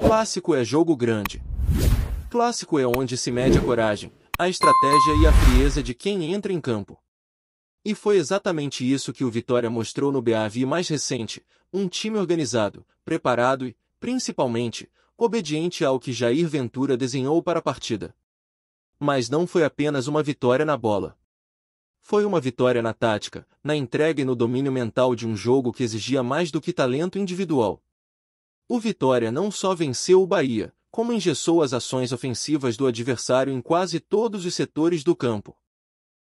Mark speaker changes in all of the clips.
Speaker 1: Clássico é jogo grande. Clássico é onde se mede a coragem, a estratégia e a frieza de quem entra em campo. E foi exatamente isso que o Vitória mostrou no BAV mais recente, um time organizado, preparado e, principalmente, obediente ao que Jair Ventura desenhou para a partida. Mas não foi apenas uma vitória na bola. Foi uma vitória na tática, na entrega e no domínio mental de um jogo que exigia mais do que talento individual. O Vitória não só venceu o Bahia, como engessou as ações ofensivas do adversário em quase todos os setores do campo.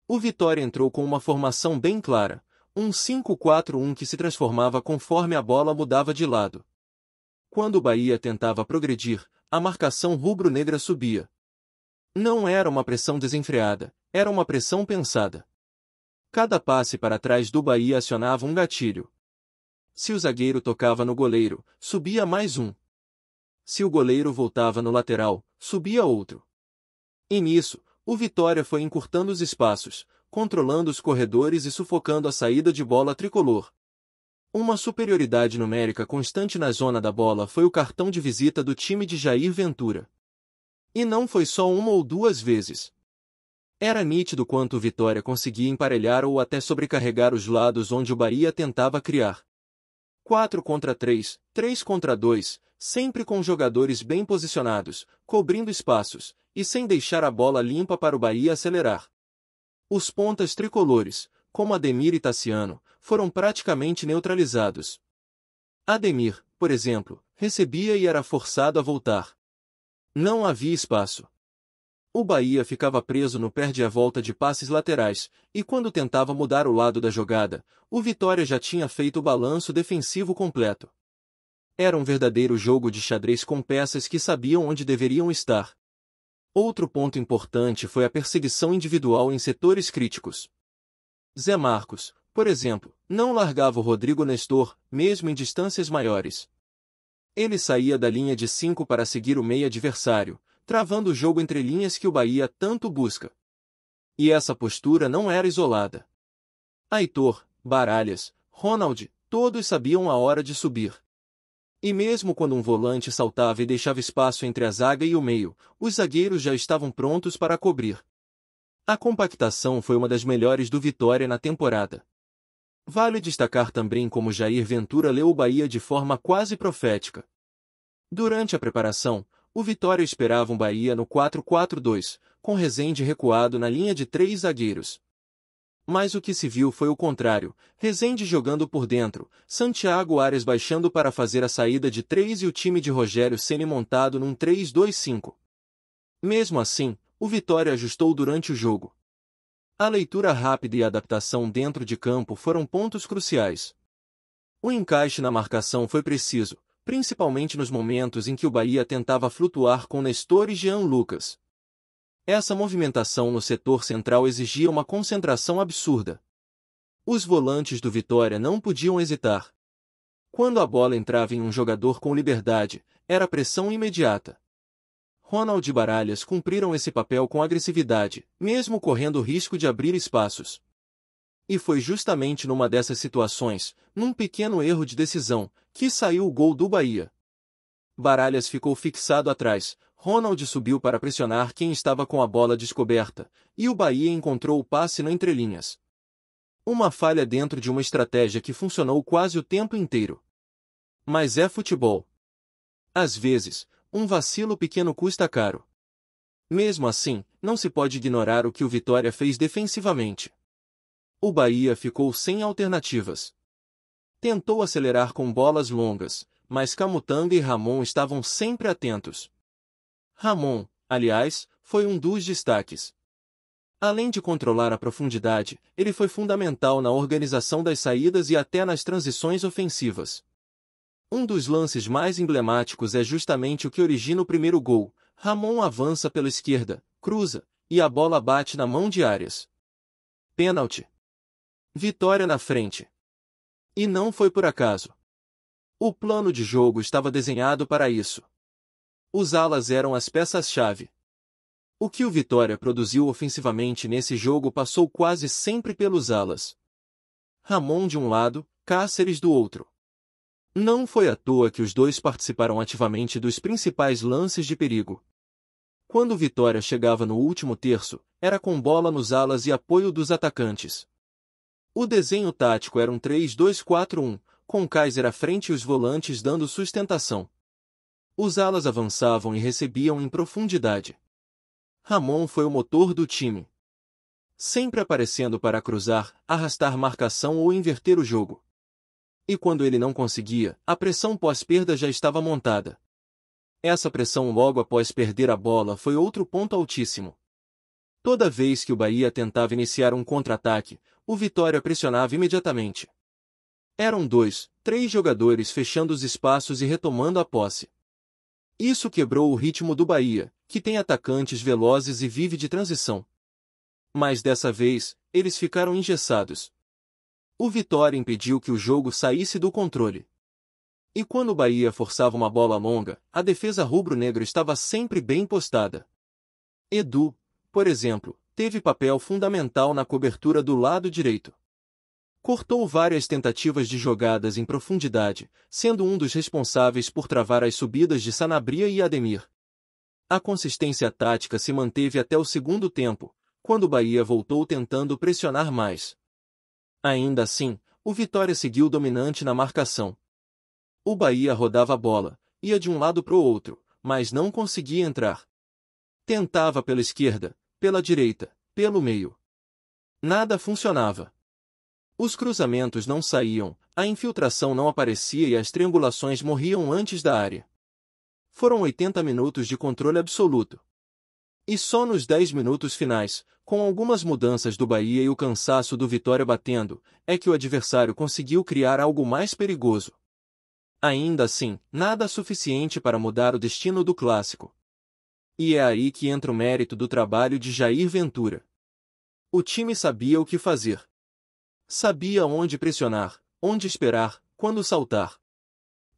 Speaker 1: O Vitória entrou com uma formação bem clara, um 5-4-1 que se transformava conforme a bola mudava de lado. Quando o Bahia tentava progredir, a marcação rubro-negra subia. Não era uma pressão desenfreada, era uma pressão pensada. Cada passe para trás do Bahia acionava um gatilho. Se o zagueiro tocava no goleiro, subia mais um. Se o goleiro voltava no lateral, subia outro. E nisso, o Vitória foi encurtando os espaços, controlando os corredores e sufocando a saída de bola tricolor. Uma superioridade numérica constante na zona da bola foi o cartão de visita do time de Jair Ventura. E não foi só uma ou duas vezes. Era nítido quanto o Vitória conseguia emparelhar ou até sobrecarregar os lados onde o Bahia tentava criar. 4 contra 3, 3 contra 2, sempre com jogadores bem posicionados, cobrindo espaços, e sem deixar a bola limpa para o Bahia acelerar. Os pontas tricolores, como Ademir e Tassiano, foram praticamente neutralizados. Ademir, por exemplo, recebia e era forçado a voltar. Não havia espaço. O Bahia ficava preso no perde-a-volta de passes laterais, e quando tentava mudar o lado da jogada, o Vitória já tinha feito o balanço defensivo completo. Era um verdadeiro jogo de xadrez com peças que sabiam onde deveriam estar. Outro ponto importante foi a perseguição individual em setores críticos. Zé Marcos, por exemplo, não largava o Rodrigo Nestor, mesmo em distâncias maiores. Ele saía da linha de 5 para seguir o meio adversário, travando o jogo entre linhas que o Bahia tanto busca. E essa postura não era isolada. Aitor, Baralhas, Ronald, todos sabiam a hora de subir. E mesmo quando um volante saltava e deixava espaço entre a zaga e o meio, os zagueiros já estavam prontos para cobrir. A compactação foi uma das melhores do Vitória na temporada. Vale destacar também como Jair Ventura leu o Bahia de forma quase profética. Durante a preparação, o Vitória esperava um Bahia no 4-4-2, com Rezende recuado na linha de 3 zagueiros. Mas o que se viu foi o contrário, Rezende jogando por dentro, Santiago Arias baixando para fazer a saída de 3 e o time de Rogério Ceni montado num 3-2-5. Mesmo assim, o Vitória ajustou durante o jogo. A leitura rápida e a adaptação dentro de campo foram pontos cruciais. O encaixe na marcação foi preciso, principalmente nos momentos em que o Bahia tentava flutuar com Nestor e Jean Lucas. Essa movimentação no setor central exigia uma concentração absurda. Os volantes do Vitória não podiam hesitar. Quando a bola entrava em um jogador com liberdade, era pressão imediata. Ronald e Baralhas cumpriram esse papel com agressividade, mesmo correndo o risco de abrir espaços. E foi justamente numa dessas situações, num pequeno erro de decisão, que saiu o gol do Bahia. Baralhas ficou fixado atrás, Ronald subiu para pressionar quem estava com a bola descoberta, e o Bahia encontrou o passe no entrelinhas. Uma falha dentro de uma estratégia que funcionou quase o tempo inteiro. Mas é futebol. Às vezes, um vacilo pequeno custa caro. Mesmo assim, não se pode ignorar o que o Vitória fez defensivamente. O Bahia ficou sem alternativas. Tentou acelerar com bolas longas, mas Camutanga e Ramon estavam sempre atentos. Ramon, aliás, foi um dos destaques. Além de controlar a profundidade, ele foi fundamental na organização das saídas e até nas transições ofensivas. Um dos lances mais emblemáticos é justamente o que origina o primeiro gol. Ramon avança pela esquerda, cruza, e a bola bate na mão de Arias. Pênalti. Vitória na frente. E não foi por acaso. O plano de jogo estava desenhado para isso. Os alas eram as peças-chave. O que o Vitória produziu ofensivamente nesse jogo passou quase sempre pelos alas. Ramon de um lado, Cáceres do outro. Não foi à toa que os dois participaram ativamente dos principais lances de perigo. Quando Vitória chegava no último terço, era com bola nos alas e apoio dos atacantes. O desenho tático era um 3-2-4-1, com Kaiser à frente e os volantes dando sustentação. Os alas avançavam e recebiam em profundidade. Ramon foi o motor do time, sempre aparecendo para cruzar, arrastar marcação ou inverter o jogo. E quando ele não conseguia, a pressão pós-perda já estava montada. Essa pressão logo após perder a bola foi outro ponto altíssimo. Toda vez que o Bahia tentava iniciar um contra-ataque, o Vitória pressionava imediatamente. Eram 2, 3 jogadores fechando os espaços e retomando a posse. Isso quebrou o ritmo do Bahia, que tem atacantes velozes e vive de transição. Mas dessa vez, eles ficaram engessados. O Vitória impediu que o jogo saísse do controle. E quando o Bahia forçava uma bola longa, a defesa rubro-negra estava sempre bem postada. Edu, por exemplo, teve papel fundamental na cobertura do lado direito. Cortou várias tentativas de jogadas em profundidade, sendo um dos responsáveis por travar as subidas de Sanabria e Ademir. A consistência tática se manteve até o segundo tempo, quando o Bahia voltou tentando pressionar mais. Ainda assim, o Vitória seguiu dominante na marcação. O Bahia rodava a bola, ia de um lado para o outro, mas não conseguia entrar. Tentava pela esquerda, pela direita, pelo meio. Nada funcionava. Os cruzamentos não saíam, a infiltração não aparecia e as triangulações morriam antes da área. Foram 80 minutos de controle absoluto. E só nos 10 minutos finais, com algumas mudanças do Bahia e o cansaço do Vitória batendo, é que o adversário conseguiu criar algo mais perigoso. Ainda assim, nada suficiente para mudar o destino do clássico. E é aí que entra o mérito do trabalho de Jair Ventura. O time sabia o que fazer. Sabia onde pressionar, onde esperar, quando saltar.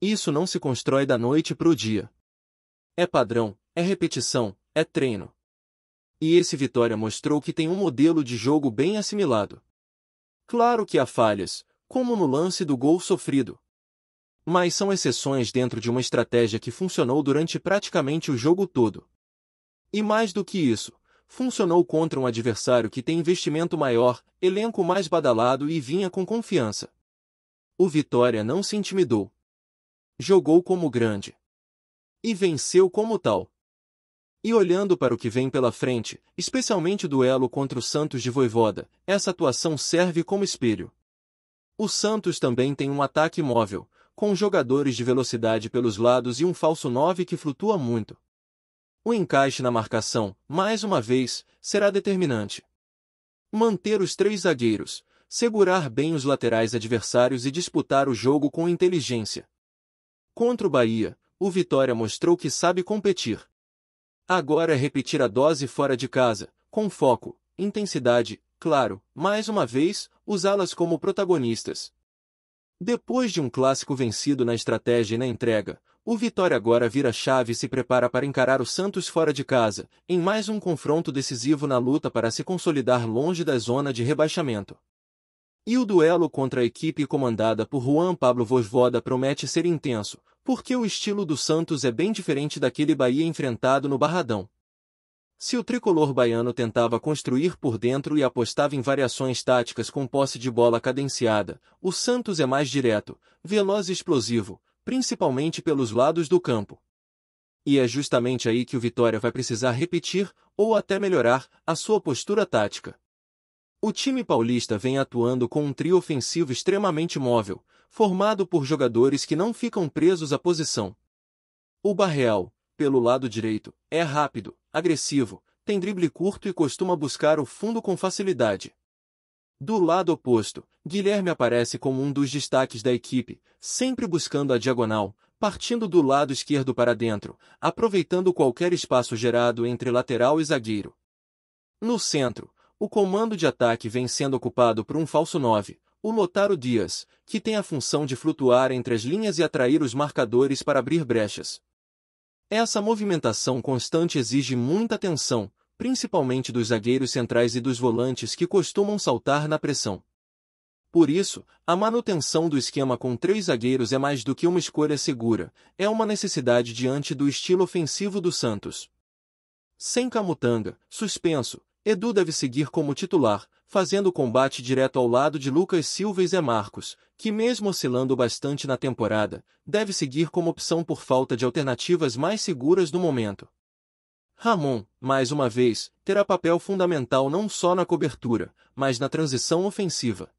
Speaker 1: Isso não se constrói da noite para o dia. É padrão, é repetição, é treino. E esse Vitória mostrou que tem um modelo de jogo bem assimilado. Claro que há falhas, como no lance do gol sofrido. Mas são exceções dentro de uma estratégia que funcionou durante praticamente o jogo todo. E mais do que isso, funcionou contra um adversário que tem investimento maior, elenco mais badalado e vinha com confiança. O Vitória não se intimidou. Jogou como grande. E venceu como tal. E olhando para o que vem pela frente, especialmente o duelo contra o Santos de Vojvoda, essa atuação serve como espelho. O Santos também tem um ataque móvel, com jogadores de velocidade pelos lados e um falso 9 que flutua muito. O encaixe na marcação, mais uma vez, será determinante. Manter os 3 zagueiros, segurar bem os laterais adversários e disputar o jogo com inteligência. Contra o Bahia, o Vitória mostrou que sabe competir. Agora é repetir a dose fora de casa, com foco, intensidade, claro, mais uma vez, usá-las como protagonistas. Depois de um clássico vencido na estratégia e na entrega, o Vitória agora vira a chave e se prepara para encarar o Santos fora de casa, em mais um confronto decisivo na luta para se consolidar longe da zona de rebaixamento. E o duelo contra a equipe comandada por Juan Pablo Vojvoda promete ser intenso, porque o estilo do Santos é bem diferente daquele Bahia enfrentado no Barradão. Se o tricolor baiano tentava construir por dentro e apostava em variações táticas com posse de bola cadenciada, o Santos é mais direto, veloz e explosivo, principalmente pelos lados do campo. E é justamente aí que o Vitória vai precisar repetir, ou até melhorar, a sua postura tática. O time paulista vem atuando com um trio ofensivo extremamente móvel, formado por jogadores que não ficam presos à posição. O Barreal, pelo lado direito, é rápido, agressivo, tem drible curto e costuma buscar o fundo com facilidade. Do lado oposto, Guilherme aparece como um dos destaques da equipe, sempre buscando a diagonal, partindo do lado esquerdo para dentro, aproveitando qualquer espaço gerado entre lateral e zagueiro. No centro, o comando de ataque vem sendo ocupado por um falso 9, o Lotaro Dias, que tem a função de flutuar entre as linhas e atrair os marcadores para abrir brechas. Essa movimentação constante exige muita atenção, principalmente dos zagueiros centrais e dos volantes que costumam saltar na pressão. Por isso, a manutenção do esquema com 3 zagueiros é mais do que uma escolha segura, é uma necessidade diante do estilo ofensivo do Santos. Sem Camutanga, suspenso, Edu deve seguir como titular, fazendo combate direto ao lado de Lucas Silva e Zé Marcos, que mesmo oscilando bastante na temporada, deve seguir como opção por falta de alternativas mais seguras no momento. Ramon, mais uma vez, terá papel fundamental não só na cobertura, mas na transição ofensiva.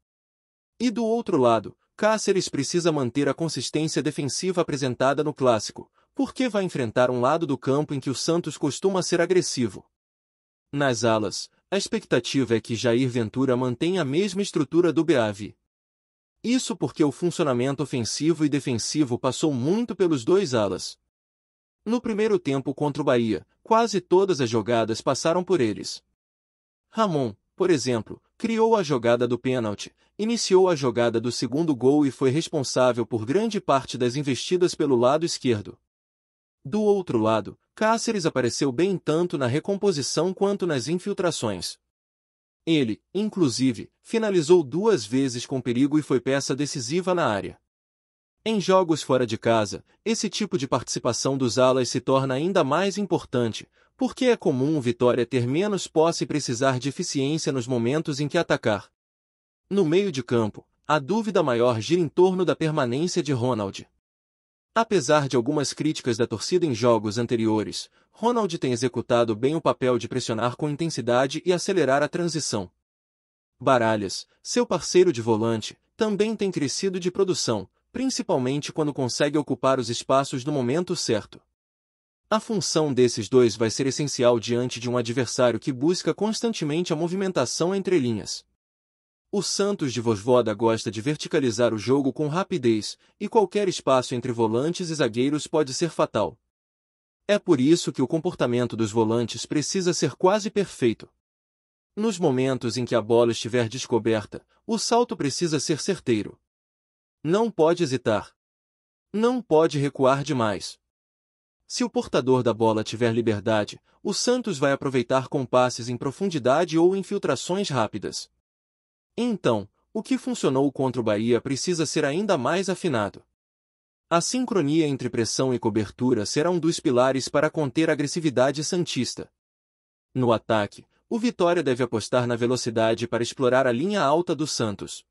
Speaker 1: E do outro lado, Cáceres precisa manter a consistência defensiva apresentada no clássico, porque vai enfrentar um lado do campo em que o Santos costuma ser agressivo. Nas alas, a expectativa é que Jair Ventura mantenha a mesma estrutura do BAV. Isso porque o funcionamento ofensivo e defensivo passou muito pelos dois alas. No primeiro tempo contra o Bahia, quase todas as jogadas passaram por eles. Ramon, por exemplo, criou a jogada do pênalti, iniciou a jogada do segundo gol e foi responsável por grande parte das investidas pelo lado esquerdo. Do outro lado, Cáceres apareceu bem tanto na recomposição quanto nas infiltrações. Ele, inclusive, finalizou 2 vezes com perigo e foi peça decisiva na área. Em jogos fora de casa, esse tipo de participação dos alas se torna ainda mais importante, porque é comum o Vitória ter menos posse e precisar de eficiência nos momentos em que atacar. No meio de campo, a dúvida maior gira em torno da permanência de Ronald. Apesar de algumas críticas da torcida em jogos anteriores, Ronald tem executado bem o papel de pressionar com intensidade e acelerar a transição. Baralhas, seu parceiro de volante, também tem crescido de produção, principalmente quando consegue ocupar os espaços no momento certo. A função desses dois vai ser essencial diante de um adversário que busca constantemente a movimentação entre linhas. O Santos de Vojvoda gosta de verticalizar o jogo com rapidez, e qualquer espaço entre volantes e zagueiros pode ser fatal. É por isso que o comportamento dos volantes precisa ser quase perfeito. Nos momentos em que a bola estiver descoberta, o salto precisa ser certeiro. Não pode hesitar. Não pode recuar demais. Se o portador da bola tiver liberdade, o Santos vai aproveitar com passes em profundidade ou infiltrações rápidas. Então, o que funcionou contra o Bahia precisa ser ainda mais afinado. A sincronia entre pressão e cobertura será um dos pilares para conter a agressividade santista. No ataque, o Vitória deve apostar na velocidade para explorar a linha alta do Santos.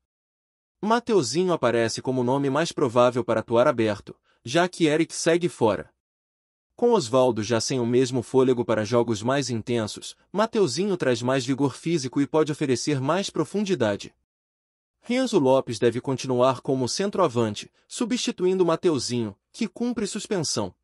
Speaker 1: Mateuzinho aparece como o nome mais provável para atuar aberto, já que Eric segue fora. Com Osvaldo já sem o mesmo fôlego para jogos mais intensos, Mateuzinho traz mais vigor físico e pode oferecer mais profundidade. Renzo Lopes deve continuar como centroavante, substituindo Mateuzinho, que cumpre suspensão.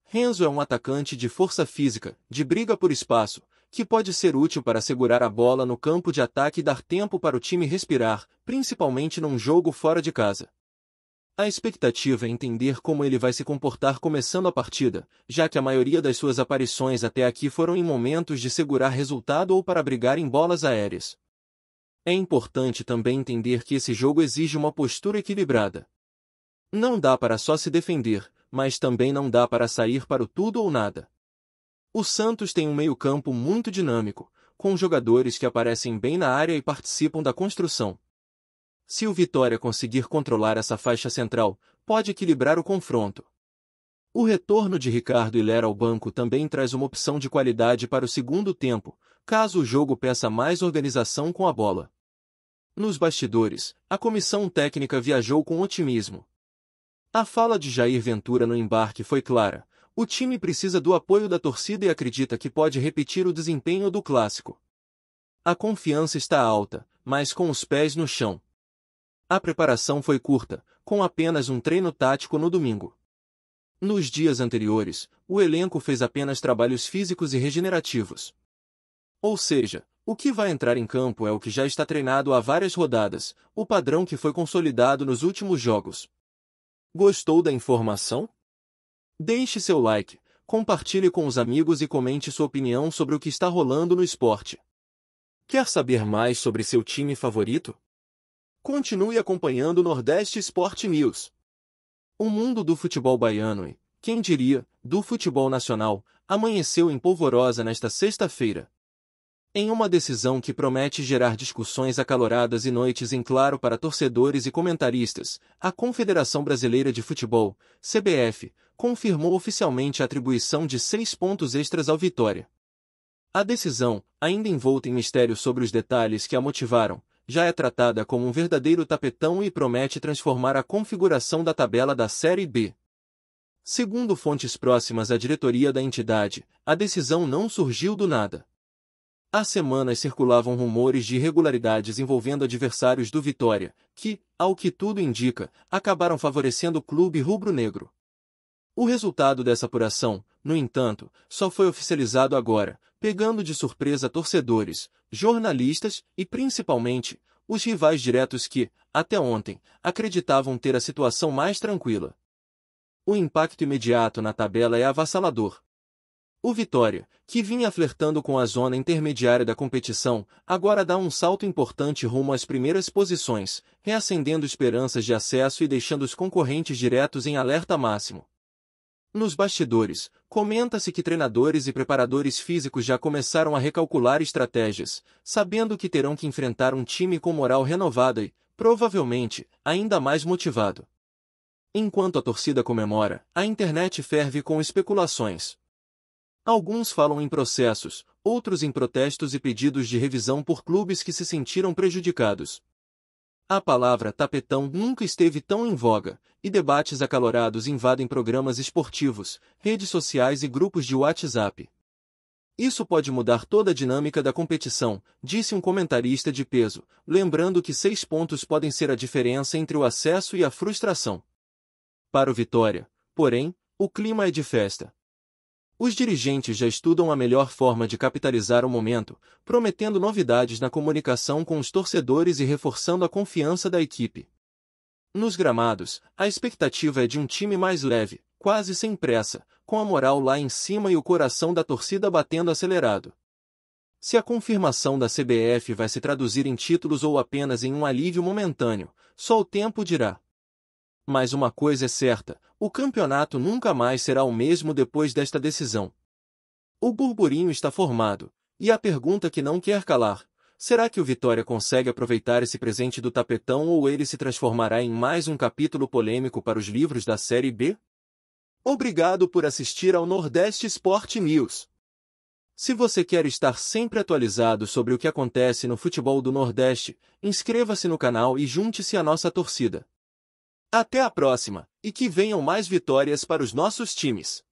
Speaker 1: Renzo é um atacante de força física, de briga por espaço, que pode ser útil para segurar a bola no campo de ataque e dar tempo para o time respirar, principalmente num jogo fora de casa. A expectativa é entender como ele vai se comportar começando a partida, já que a maioria das suas aparições até aqui foram em momentos de segurar resultado ou para brigar em bolas aéreas. É importante também entender que esse jogo exige uma postura equilibrada. Não dá para só se defender, mas também não dá para sair para o tudo ou nada. O Santos tem um meio-campo muito dinâmico, com jogadores que aparecem bem na área e participam da construção. Se o Vitória conseguir controlar essa faixa central, pode equilibrar o confronto. O retorno de Ricardo Ilera ao banco também traz uma opção de qualidade para o segundo tempo, caso o jogo peça mais organização com a bola. Nos bastidores, a comissão técnica viajou com otimismo. A fala de Jair Ventura no embarque foi clara: o time precisa do apoio da torcida e acredita que pode repetir o desempenho do clássico. A confiança está alta, mas com os pés no chão. A preparação foi curta, com apenas um treino tático no domingo. Nos dias anteriores, o elenco fez apenas trabalhos físicos e regenerativos. Ou seja, o que vai entrar em campo é o que já está treinado há várias rodadas, o padrão que foi consolidado nos últimos jogos. Gostou da informação? Deixe seu like, compartilhe com os amigos e comente sua opinião sobre o que está rolando no esporte. Quer saber mais sobre seu time favorito? Continue acompanhando o Nordeste Sport News. O mundo do futebol baiano e, quem diria, do futebol nacional, amanheceu em polvorosa nesta sexta-feira. Em uma decisão que promete gerar discussões acaloradas e noites em claro para torcedores e comentaristas, a Confederação Brasileira de Futebol, CBF, confirmou oficialmente a atribuição de 6 pontos extras ao Vitória. A decisão, ainda envolta em mistério sobre os detalhes que a motivaram, já é tratada como um verdadeiro tapetão e promete transformar a configuração da tabela da Série B. Segundo fontes próximas à diretoria da entidade, a decisão não surgiu do nada. Há semanas circulavam rumores de irregularidades envolvendo adversários do Vitória, que, ao que tudo indica, acabaram favorecendo o clube rubro-negro. O resultado dessa apuração, no entanto, só foi oficializado agora, pegando de surpresa torcedores, jornalistas e, principalmente, os rivais diretos que, até ontem, acreditavam ter a situação mais tranquila. O impacto imediato na tabela é avassalador. O Vitória, que vinha flertando com a zona intermediária da competição, agora dá um salto importante rumo às primeiras posições, reacendendo esperanças de acesso e deixando os concorrentes diretos em alerta máximo. Nos bastidores, comenta-se que treinadores e preparadores físicos já começaram a recalcular estratégias, sabendo que terão que enfrentar um time com moral renovada e, provavelmente, ainda mais motivado. Enquanto a torcida comemora, a internet ferve com especulações. Alguns falam em processos, outros em protestos e pedidos de revisão por clubes que se sentiram prejudicados. A palavra tapetão nunca esteve tão em voga, e debates acalorados invadem programas esportivos, redes sociais e grupos de WhatsApp. Isso pode mudar toda a dinâmica da competição, disse um comentarista de peso, lembrando que 6 pontos podem ser a diferença entre o acesso e a frustração. Para o Vitória, porém, o clima é de festa. Os dirigentes já estudam a melhor forma de capitalizar o momento, prometendo novidades na comunicação com os torcedores e reforçando a confiança da equipe. Nos gramados, a expectativa é de um time mais leve, quase sem pressa, com a moral lá em cima e o coração da torcida batendo acelerado. Se a confirmação da CBF vai se traduzir em títulos ou apenas em um alívio momentâneo, só o tempo dirá. Mas uma coisa é certa, o campeonato nunca mais será o mesmo depois desta decisão. O burburinho está formado, e a pergunta que não quer calar, será que o Vitória consegue aproveitar esse presente do tapetão ou ele se transformará em mais um capítulo polêmico para os livros da Série B? Obrigado por assistir ao Nordeste Sport News. Se você quer estar sempre atualizado sobre o que acontece no futebol do Nordeste, inscreva-se no canal e junte-se à nossa torcida. Até a próxima, e que venham mais vitórias para os nossos times!